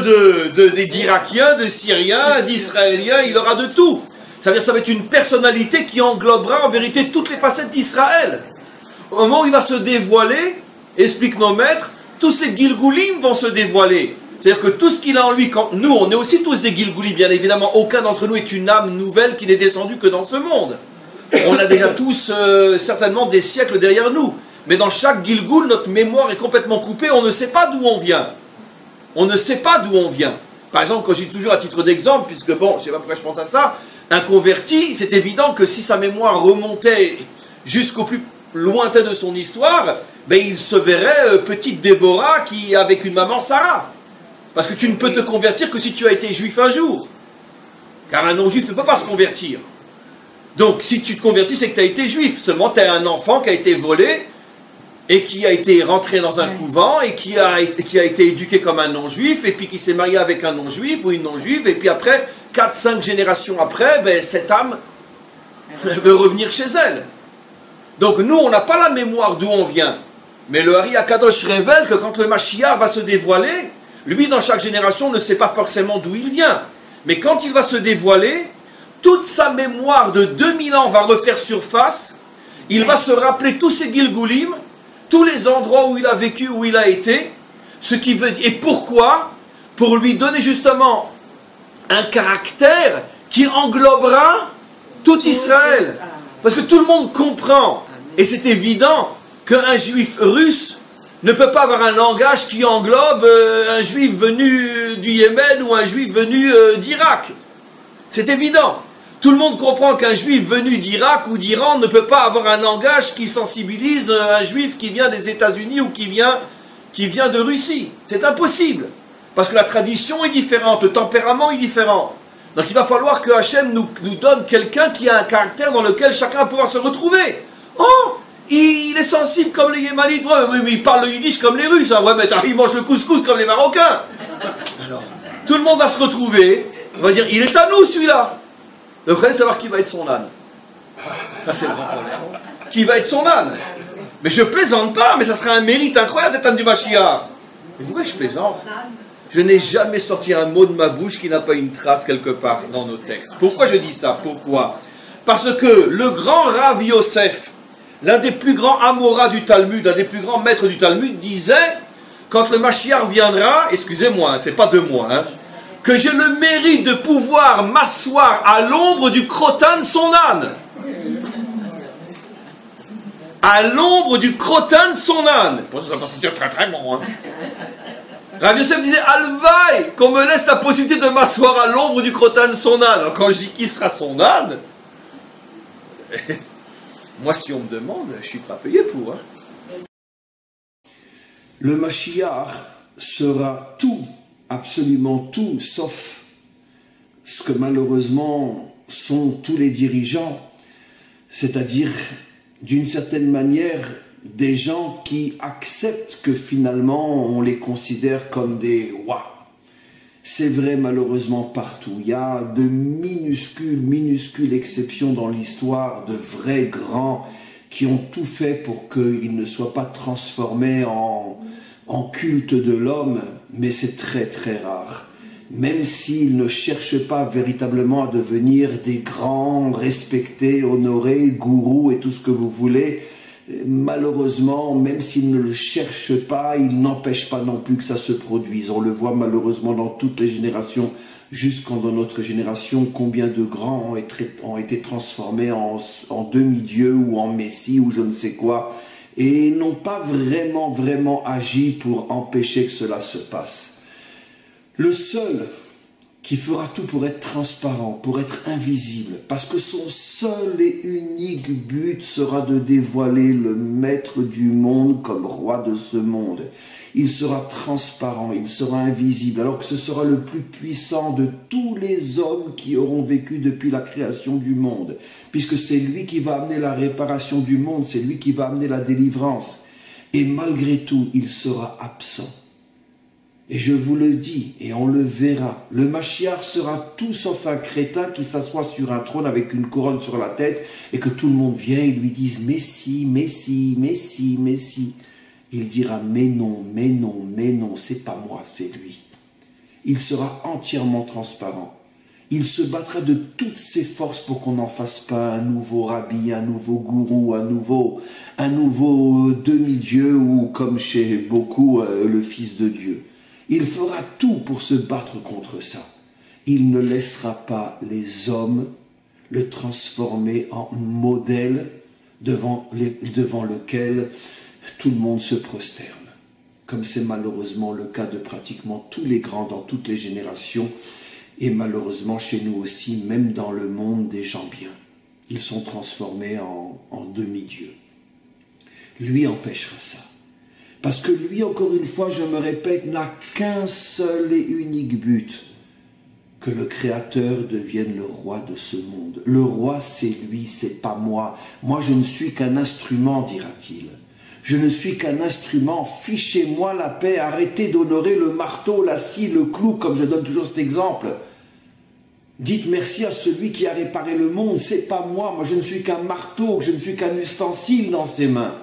d'Irakiens, de Syriens, d'Israéliens, il aura de tout. Ça veut dire que ça va être une personnalité qui englobera en vérité toutes les facettes d'Israël. Au moment où il va se dévoiler, expliquent nos maîtres, tous ces Gilgulim vont se dévoiler. C'est-à-dire que tout ce qu'il a en lui, quand nous, on est aussi tous des Gilgulim, bien évidemment, aucun d'entre nous est une âme nouvelle qui n'est descendue que dans ce monde. On a déjà tous certainement des siècles derrière nous. Mais dans chaque Gilgul, notre mémoire est complètement coupée, on ne sait pas d'où on vient. On ne sait pas d'où on vient. Par exemple, quand je dis toujours à titre d'exemple, puisque bon, je ne sais pas pourquoi je pense à ça, un converti, c'est évident que si sa mémoire remontait jusqu'au plus lointain de son histoire, ben il se verrait petite Déborah qui avec une maman Sarah. Parce que tu ne peux te convertir que si tu as été juif un jour. Car un non-juif ne peut pas se convertir. Donc si tu te convertis, c'est que tu as été juif. Seulement tu as un enfant qui a été volé et qui a été rentré dans un couvent et qui a été éduqué comme un non-juif et puis qui s'est marié avec un non-juif ou une non-juive et puis après, 4-5 générations après, ben, cette âme veut revenir chez elle. Donc nous, on n'a pas la mémoire d'où on vient. Mais le Ari Akadosh révèle que quand le Mashiach va se dévoiler, lui, dans chaque génération, ne sait pas forcément d'où il vient. Mais quand il va se dévoiler, toute sa mémoire de 2000 ans va refaire surface. Il va se rappeler tous ses Gilgulim, tous les endroits où il a vécu, où il a été, ce qui veut dire, et pourquoi? Pour lui donner justement un caractère qui englobera tout Israël. Parce que tout le monde comprend, et c'est évident, qu'un juif russe ne peut pas avoir un langage qui englobe un juif venu du Yémen ou un juif venu d'Irak. C'est évident. Tout le monde comprend qu'un juif venu d'Irak ou d'Iran ne peut pas avoir un langage qui sensibilise un juif qui vient des États-Unis ou qui vient de Russie. C'est impossible. Parce que la tradition est différente, le tempérament est différent. Donc il va falloir que Hachem nous donne quelqu'un qui a un caractère dans lequel chacun pourra se retrouver. Oh, il est sensible comme les Yémanites. Ouais, mais il parle le yiddish comme les Russes. Hein. Ouais, mais il mange le couscous comme les Marocains. Alors, tout le monde va se retrouver. On va dire, il est à nous celui-là. Le vrai, c'est savoir qui va être son âne. Ça, c'est le grand problème. Qui va être son âne? Mais je plaisante pas, mais ça serait un mérite incroyable d'être âne du Mashiach. Mais vous voyez que je plaisante? Je n'ai jamais sorti un mot de ma bouche qui n'a pas une trace quelque part dans nos textes. Pourquoi je dis ça? Pourquoi? Parce que le grand Rav Yosef, l'un des plus grands Amoras du Talmud, un des plus grands maîtres du Talmud, disait, quand le Mashiach viendra, excusez-moi, c'est pas de moi, hein, que j'ai le mérite de pouvoir m'asseoir à l'ombre du crottin de son âne. À l'ombre du crottin de son âne. Pour ça, ça va très très bon, hein. Rav Yosef disait, Alvaï, qu'on me laisse la possibilité de m'asseoir à l'ombre du crottin de son âne. Alors quand je dis qui sera son âne, moi si on me demande, je suis pas payé pour. Hein. Le Mashiach sera tout, absolument tout, sauf ce que malheureusement sont tous les dirigeants, c'est-à-dire d'une certaine manière des gens qui acceptent que finalement on les considère comme des rois. C'est vrai malheureusement partout. Il y a de minuscules exceptions dans l'histoire, de vrais grands qui ont tout fait pour qu'ils ne soient pas transformés en culte de l'homme, mais c'est très très rare. Même s'ils ne cherchent pas véritablement à devenir des grands, respectés, honorés, gourous et tout ce que vous voulez, malheureusement, même s'ils ne le cherchent pas, ils n'empêchent pas non plus que ça se produise. On le voit malheureusement dans toutes les générations, jusqu'en dans notre génération, combien de grands ont été transformés en demi-dieux ou en messie ou je ne sais quoi, et n'ont pas vraiment agi pour empêcher que cela se passe. Le seul qui fera tout pour être transparent, pour être invisible, parce que son seul et unique but sera de dévoiler le maître du monde comme roi de ce monde. Il sera transparent, il sera invisible, alors que ce sera le plus puissant de tous les hommes qui auront vécu depuis la création du monde, puisque c'est lui qui va amener la réparation du monde, c'est lui qui va amener la délivrance. Et malgré tout, il sera absent. Et je vous le dis, et on le verra, le Mashiach sera tout sauf un crétin qui s'assoit sur un trône avec une couronne sur la tête et que tout le monde vient et lui dise « Messie, Messie, Messie, Messie ». Il dira « Mais non, mais non, mais non, c'est pas moi, c'est lui ». Il sera entièrement transparent. Il se battra de toutes ses forces pour qu'on n'en fasse pas un nouveau rabbi, un nouveau gourou, un nouveau demi-dieu ou comme chez beaucoup, le fils de Dieu. Il fera tout pour se battre contre ça. Il ne laissera pas les hommes le transformer en modèle devant lequel tout le monde se prosterne. Comme c'est malheureusement le cas de pratiquement tous les grands dans toutes les générations et malheureusement chez nous aussi, même dans le monde des gens bien. Ils sont transformés en demi-dieux. Lui empêchera ça. Parce que lui, encore une fois, je me répète, n'a qu'un seul et unique but, que le Créateur devienne le roi de ce monde. Le roi, c'est lui, c'est pas moi. Moi, je ne suis qu'un instrument, dira-t-il. Je ne suis qu'un instrument, fichez-moi la paix, arrêtez d'honorer le marteau, la scie, le clou, comme je donne toujours cet exemple. Dites merci à celui qui a réparé le monde, c'est pas moi, moi je ne suis qu'un marteau, je ne suis qu'un ustensile dans ses mains.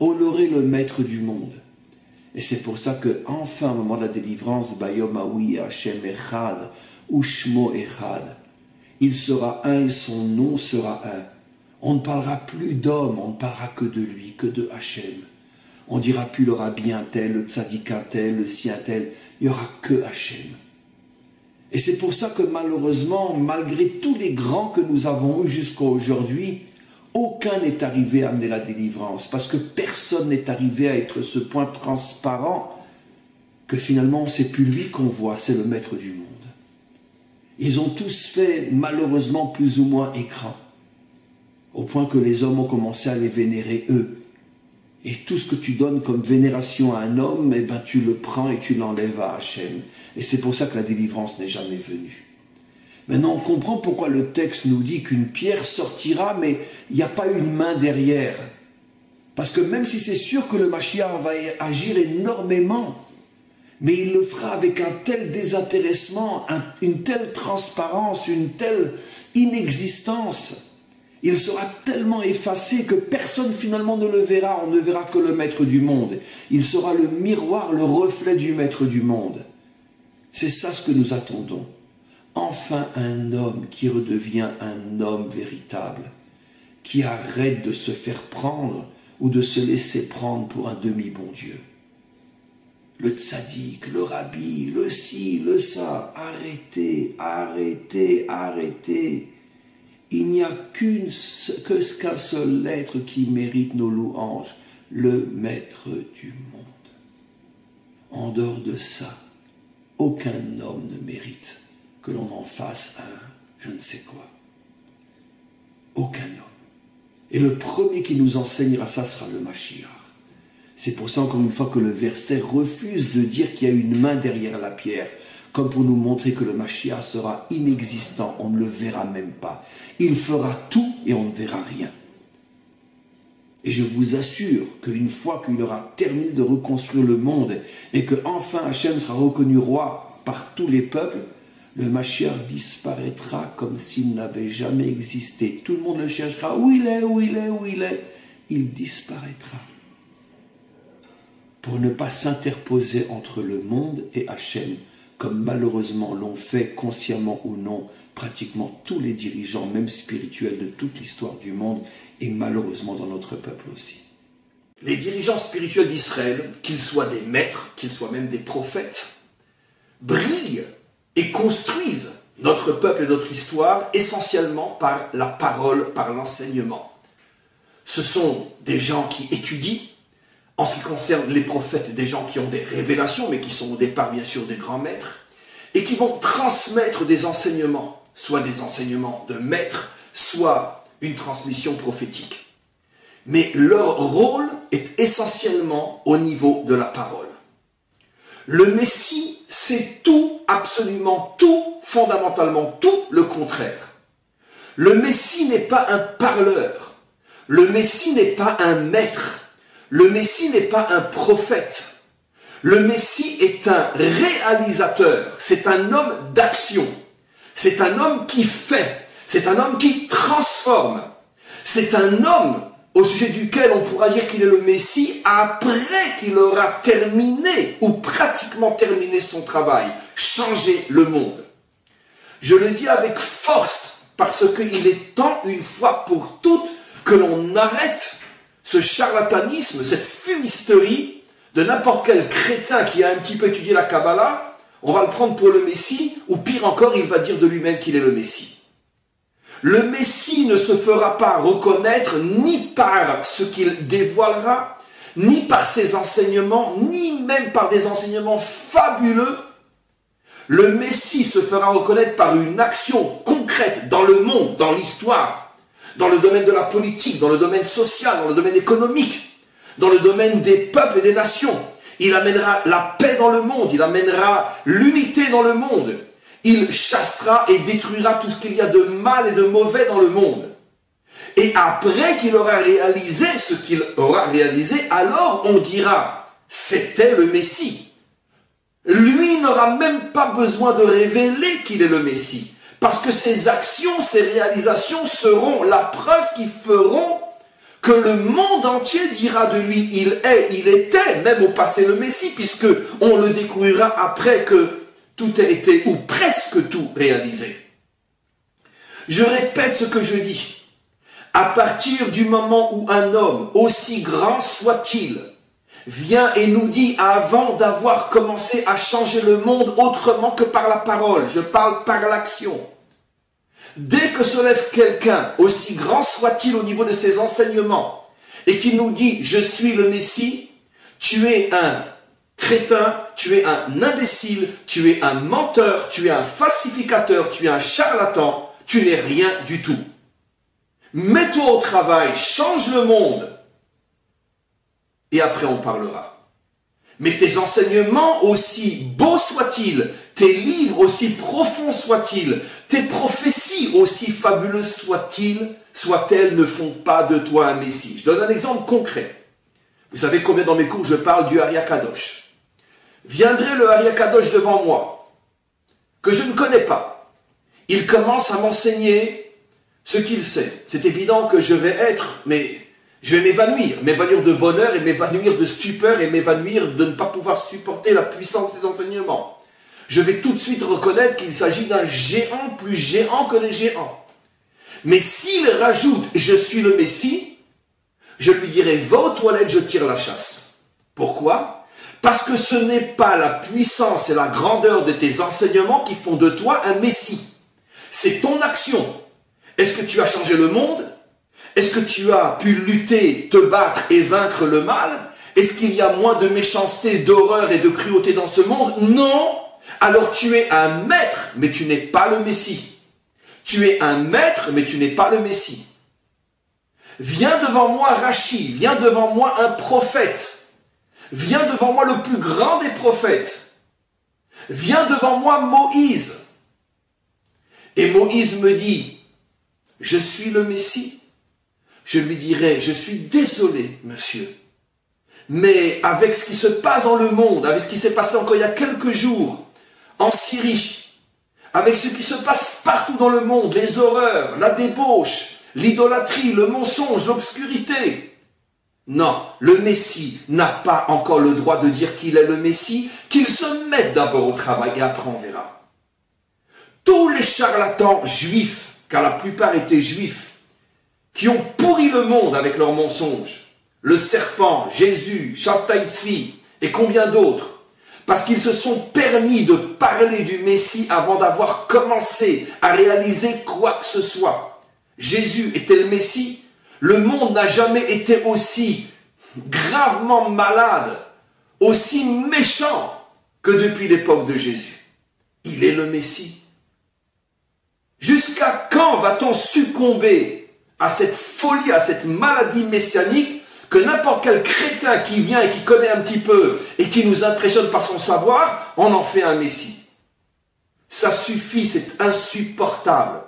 Honorez le maître du monde. Et c'est pour ça que, enfin, au moment de la délivrance, Bayom Aoui Hashem Echad, Ushmo Echad, il sera un et son nom sera un. On ne parlera plus d'homme, on ne parlera que de lui, que de Hachem. On dira plus le rabbi un tel, le tzaddik un tel, le si un tel, il n'y aura que Hachem. Et c'est pour ça que malheureusement, malgré tous les grands que nous avons eus jusqu'à aujourd'hui, aucun n'est arrivé à amener la délivrance, parce que personne n'est arrivé à être ce point transparent que finalement c'est plus lui qu'on voit, c'est le maître du monde. Ils ont tous fait malheureusement plus ou moins écran, au point que les hommes ont commencé à les vénérer eux. Et tout ce que tu donnes comme vénération à un homme, eh ben, tu le prends et tu l'enlèves à Hachem. Et c'est pour ça que la délivrance n'est jamais venue. Maintenant, on comprend pourquoi le texte nous dit qu'une pierre sortira, mais il n'y a pas une main derrière. Parce que même si c'est sûr que le Mashiach va agir énormément, mais il le fera avec un tel désintéressement, une telle transparence, une telle inexistence. Il sera tellement effacé que personne finalement ne le verra, on ne verra que le maître du monde. Il sera le miroir, le reflet du maître du monde. C'est ça ce que nous attendons. Enfin un homme qui redevient un homme véritable, qui arrête de se faire prendre ou de se laisser prendre pour un demi-bon Dieu. Le tzaddik, le rabbi, le ci, le ça, arrêtez, arrêtez, arrêtez. Il n'y a qu'un seul être qui mérite nos louanges, le maître du monde. En dehors de ça, aucun homme ne mérite que l'on en fasse un je ne sais quoi. Aucun homme. Et le premier qui nous enseignera ça sera le Mashiach. C'est pour ça encore une fois que le verset refuse de dire qu'il y a une main derrière la pierre, comme pour nous montrer que le Mashiach sera inexistant, on ne le verra même pas. Il fera tout et on ne verra rien. Et je vous assure qu'une fois qu'il aura terminé de reconstruire le monde et que enfin Hachem sera reconnu roi par tous les peuples, le Mashiach disparaîtra comme s'il n'avait jamais existé. Tout le monde le cherchera, où il est, où il est, où il est. Il disparaîtra. Pour ne pas s'interposer entre le monde et Hachem, comme malheureusement l'ont fait consciemment ou non pratiquement tous les dirigeants, même spirituels de toute l'histoire du monde, et malheureusement dans notre peuple aussi. Les dirigeants spirituels d'Israël, qu'ils soient des maîtres, qu'ils soient même des prophètes, brillent et construisent notre peuple et notre histoire essentiellement par la parole, par l'enseignement. Ce sont des gens qui étudient. En ce qui concerne les prophètes, des gens qui ont des révélations, mais qui sont au départ bien sûr des grands maîtres, et qui vont transmettre des enseignements, soit des enseignements de maîtres, soit une transmission prophétique. Mais leur rôle est essentiellement au niveau de la parole. Le Messie, c'est tout, absolument tout, fondamentalement tout le contraire. Le Messie n'est pas un parleur, le Messie n'est pas un maître, le Messie n'est pas un prophète. Le Messie est un réalisateur. C'est un homme d'action. C'est un homme qui fait. C'est un homme qui transforme. C'est un homme au sujet duquel on pourra dire qu'il est le Messie après qu'il aura terminé ou pratiquement terminé son travail. Changer le monde. Je le dis avec force parce qu'il est temps une fois pour toutes que l'on arrête ce charlatanisme, cette fumisterie de n'importe quel crétin qui a un petit peu étudié la Kabbalah, on va le prendre pour le Messie, ou pire encore, il va dire de lui-même qu'il est le Messie. Le Messie ne se fera pas reconnaître ni par ce qu'il dévoilera, ni par ses enseignements, ni même par des enseignements fabuleux. Le Messie se fera reconnaître par une action concrète dans le monde, dans l'histoire, dans le domaine de la politique, dans le domaine social, dans le domaine économique, dans le domaine des peuples et des nations. Il amènera la paix dans le monde, il amènera l'unité dans le monde. Il chassera et détruira tout ce qu'il y a de mal et de mauvais dans le monde. Et après qu'il aura réalisé ce qu'il aura réalisé, alors on dira, c'était le Messie. Lui n'aura même pas besoin de révéler qu'il est le Messie. Parce que ses actions, ses réalisations seront la preuve qui feront que le monde entier dira de lui, il était, même au passé le Messie, puisque on le découvrira après que tout a été, ou presque tout, réalisé. Je répète ce que je dis. À partir du moment où un homme, aussi grand soit-il, vient et nous dit, avant d'avoir commencé à changer le monde autrement que par la parole, je parle par l'action. Dès que se lève quelqu'un, aussi grand soit-il au niveau de ses enseignements, et qui nous dit, je suis le Messie, tu es un crétin, tu es un imbécile, tu es un menteur, tu es un falsificateur, tu es un charlatan, tu n'es rien du tout. Mets-toi au travail, change le monde, et après on parlera. Mais tes enseignements, aussi beaux soient-ils, tes livres aussi profonds soient-ils, tes prophéties aussi fabuleuses soient-elles, ne font pas de toi un Messie. Je donne un exemple concret. Vous savez combien dans mes cours je parle du Ari Akadosh. Viendrait le Ari Akadosh devant moi, que je ne connais pas. Il commence à m'enseigner ce qu'il sait. C'est évident que je vais m'évanouir de bonheur et m'évanouir de stupeur et m'évanouir de ne pas pouvoir supporter la puissance de ses enseignements. Je vais tout de suite reconnaître qu'il s'agit d'un géant plus géant que les géants. Mais s'il rajoute « je suis le Messie », je lui dirai « va aux toilettes, je tire la chasse ». Pourquoi? Parce que ce n'est pas la puissance et la grandeur de tes enseignements qui font de toi un Messie. C'est ton action. Est-ce que tu as changé le monde? Est-ce que tu as pu lutter, te battre et vaincre le mal? Est-ce qu'il y a moins de méchanceté, d'horreur et de cruauté dans ce monde? Non. Alors tu es un maître, mais tu n'es pas le Messie. Tu es un maître, mais tu n'es pas le Messie. Viens devant moi Rachi, viens devant moi un prophète. Viens devant moi le plus grand des prophètes. Viens devant moi Moïse. Et Moïse me dit, je suis le Messie. Je lui dirai, je suis désolé, monsieur. Mais avec ce qui se passe dans le monde, avec ce qui s'est passé encore il y a quelques jours, en Syrie, avec ce qui se passe partout dans le monde, les horreurs, la débauche, l'idolâtrie, le mensonge, l'obscurité. Non, le Messie n'a pas encore le droit de dire qu'il est le Messie, qu'il se mette d'abord au travail et après on verra. Tous les charlatans juifs, car la plupart étaient juifs, qui ont pourri le monde avec leurs mensonges, le serpent, Jésus, Shabtai Tzvi et combien d'autres, parce qu'ils se sont permis de parler du Messie avant d'avoir commencé à réaliser quoi que ce soit. Jésus était le Messie. Le monde n'a jamais été aussi gravement malade, aussi méchant que depuis l'époque de Jésus. Il est le Messie. Jusqu'à quand va-t-on succomber à cette folie, à cette maladie messianique, que n'importe quel crétin qui vient et qui connaît un petit peu et qui nous impressionne par son savoir, on en fait un Messie. Ça suffit, c'est insupportable.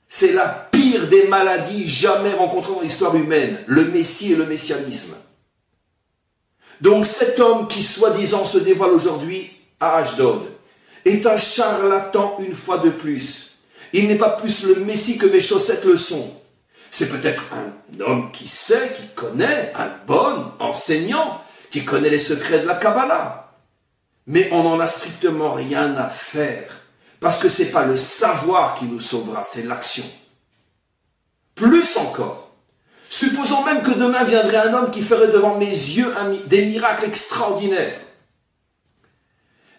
C'est la pire des maladies jamais rencontrées dans l'histoire humaine, le Messie et le messianisme. Donc cet homme qui soi-disant se dévoile aujourd'hui à Ashdod est un charlatan une fois de plus. Il n'est pas plus le Messie que mes chaussettes le sont. C'est peut-être un homme qui sait, qui connaît, un bon enseignant, qui connaît les secrets de la Kabbalah. Mais on n'en a strictement rien à faire, parce que ce n'est pas le savoir qui nous sauvera, c'est l'action. Plus encore, supposons même que demain viendrait un homme qui ferait devant mes yeux des miracles extraordinaires.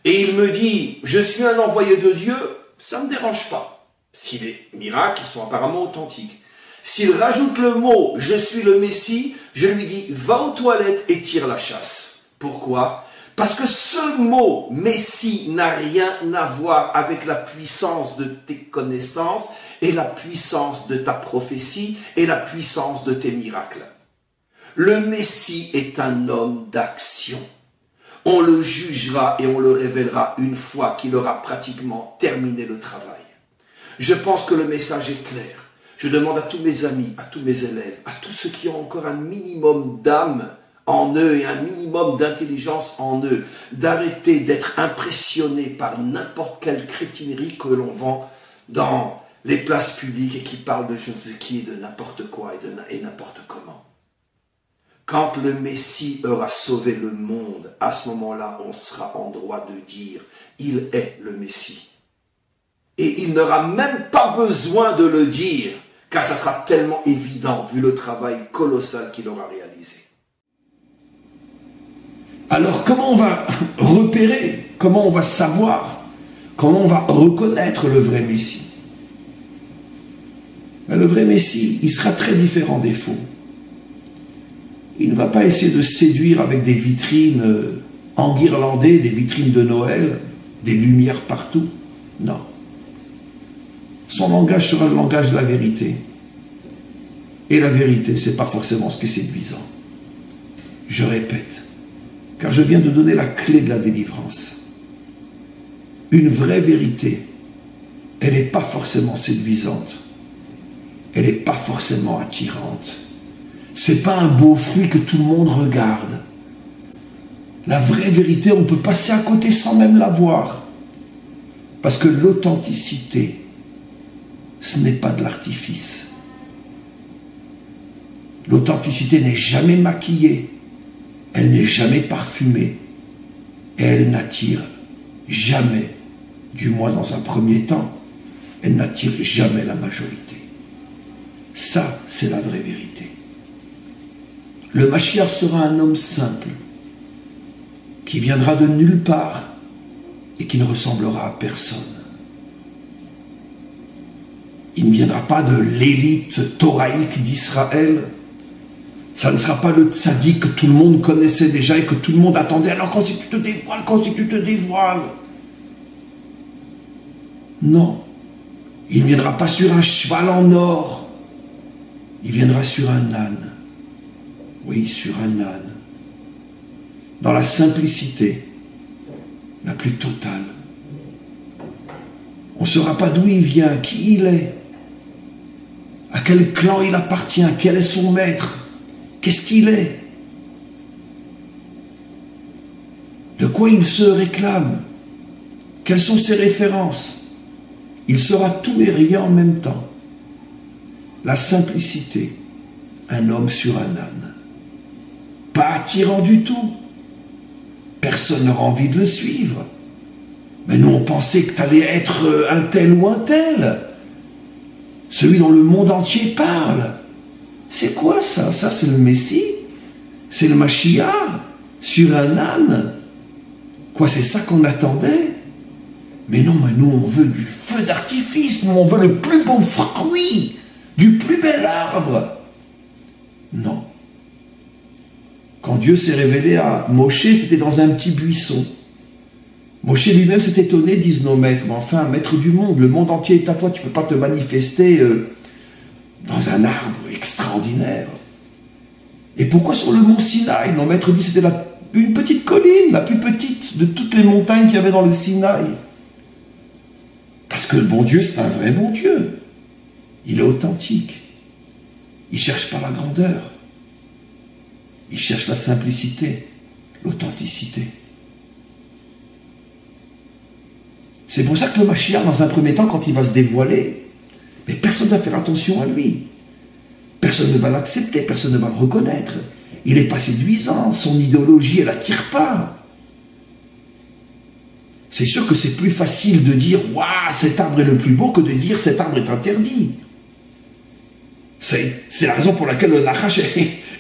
Et il me dit, je suis un envoyé de Dieu, ça ne me dérange pas, si les miracles sont apparemment authentiques. S'il rajoute le mot « je suis le Messie », je lui dis « va aux toilettes et tire la chasse ». Pourquoi? Parce que ce mot « Messie » n'a rien à voir avec la puissance de tes connaissances et la puissance de ta prophétie et la puissance de tes miracles. Le Messie est un homme d'action. On le jugera et on le révélera une fois qu'il aura pratiquement terminé le travail. Je pense que le message est clair. Je demande à tous mes amis, à tous mes élèves, à tous ceux qui ont encore un minimum d'âme en eux et un minimum d'intelligence en eux, d'arrêter d'être impressionnés par n'importe quelle crétinerie que l'on vend dans les places publiques et qui parle de je ne sais qui, de n'importe quoi et n'importe comment. Quand le Messie aura sauvé le monde, à ce moment-là, on sera en droit de dire « Il est le Messie ». Et il n'aura même pas besoin de le dire, car ça sera tellement évident vu le travail colossal qu'il aura réalisé. Alors comment on va repérer, comment on va savoir, comment on va reconnaître le vrai Messie? Le vrai Messie, il sera très différent des faux. Il ne va pas essayer de séduire avec des vitrines enguirlandées, des vitrines de Noël, des lumières partout. Non. Son langage sera le langage de la vérité. Et la vérité, ce n'est pas forcément ce qui est séduisant. Je répète, car je viens de donner la clé de la délivrance. Une vraie vérité, elle n'est pas forcément séduisante. Elle n'est pas forcément attirante. C'est pas un beau fruit que tout le monde regarde. La vraie vérité, on peut passer à côté sans même la voir. Parce que l'authenticité, ce n'est pas de l'artifice. L'authenticité n'est jamais maquillée. Elle n'est jamais parfumée. Et elle n'attire jamais, du moins dans un premier temps, elle n'attire jamais la majorité. Ça, c'est la vraie vérité. Le Mashiach sera un homme simple, qui viendra de nulle part et qui ne ressemblera à personne. Il ne viendra pas de l'élite thoraïque d'Israël. Ça ne sera pas le tzaddik que tout le monde connaissait déjà et que tout le monde attendait. Alors quand c'est que tu te dévoiles, quand c'est que tu te dévoiles. Non. Il ne viendra pas sur un cheval en or. Il viendra sur un âne. Oui, sur un âne. Dans la simplicité la plus totale. On ne saura pas d'où il vient, qui il est, à quel clan il appartient, quel est son maître, qu'est-ce qu'il est, de quoi il se réclame, quelles sont ses références. Il sera tout et rien en même temps. La simplicité, un homme sur un âne. Pas attirant du tout. Personne n'aura envie de le suivre. Mais nous, on pensait que tu allais être un tel ou un tel. Celui dont le monde entier parle. C'est quoi ça? Ça, c'est le Messie? C'est le Mashiach sur un âne? Quoi, c'est ça qu'on attendait? Mais non, mais nous, on veut du feu d'artifice. Nous, on veut le plus beau fruit, du plus bel arbre. Non. Quand Dieu s'est révélé à Moshe, c'était dans un petit buisson. Moshe lui-même s'est étonné, disent nos maîtres, mais enfin, maître du monde, le monde entier est à toi, tu ne peux pas te manifester dans un arbre extraordinaire. Et pourquoi sur le mont Sinaï? Nos maîtres disent que c'était une petite colline, la plus petite de toutes les montagnes qu'il y avait dans le Sinaï. Parce que le bon Dieu, c'est un vrai bon Dieu. Il est authentique. Il ne cherche pas la grandeur. Il cherche la simplicité, l'authenticité. C'est pour ça que le Mashiach, dans un premier temps, quand il va se dévoiler, mais personne ne va faire attention à lui. Personne ne va l'accepter, personne ne va le reconnaître. Il n'est pas séduisant, son idéologie, elle n'attire pas. C'est sûr que c'est plus facile de dire « Waouh, cet arbre est le plus beau » que de dire « Cet arbre est interdit ». C'est la raison pour laquelle le Nachash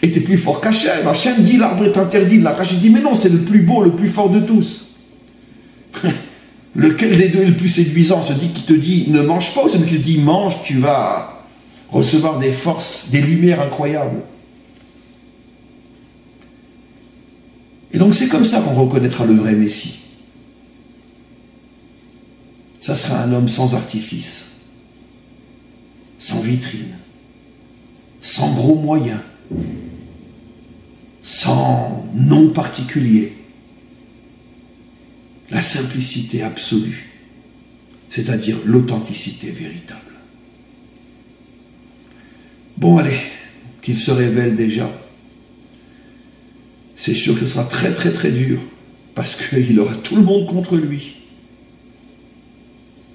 était plus fort qu'Hachem. Hachem dit l'arbre est interdit. Le Nachash dit mais non, c'est le plus beau, le plus fort de tous. Lequel des deux est le plus séduisant? Celui qui te dit ne mange pas ou celui qui te dit mange, tu vas recevoir des forces, des lumières incroyables. Et donc c'est comme ça qu'on reconnaîtra le vrai Messie. Ça sera un homme sans artifice, sans vitrine, sans gros moyens, sans nom particulier, la simplicité absolue, c'est-à-dire l'authenticité véritable. Bon, allez, qu'il se révèle déjà. C'est sûr que ce sera très très très dur, parce qu'il aura tout le monde contre lui.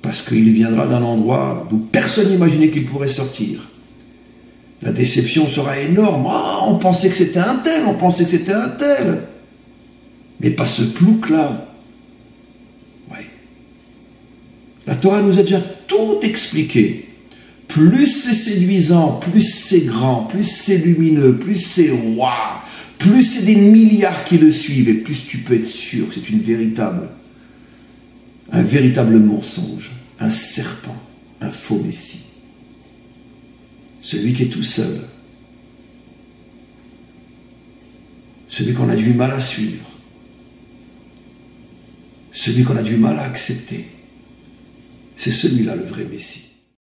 Parce qu'il viendra d'un endroit d'où personne n'imaginait qu'il pourrait sortir. La déception sera énorme. Ah, on pensait que c'était un tel, on pensait que c'était un tel. Mais pas ce plouc-là. Ouais. La Torah nous a déjà tout expliqué. Plus c'est séduisant, plus c'est grand, plus c'est lumineux, plus c'est waouh, plus c'est des milliards qui le suivent, et plus tu peux être sûr que c'est un véritable mensonge, un serpent, un faux messie. Celui qui est tout seul, celui qu'on a du mal à suivre, celui qu'on a du mal à accepter, c'est celui-là le vrai messie.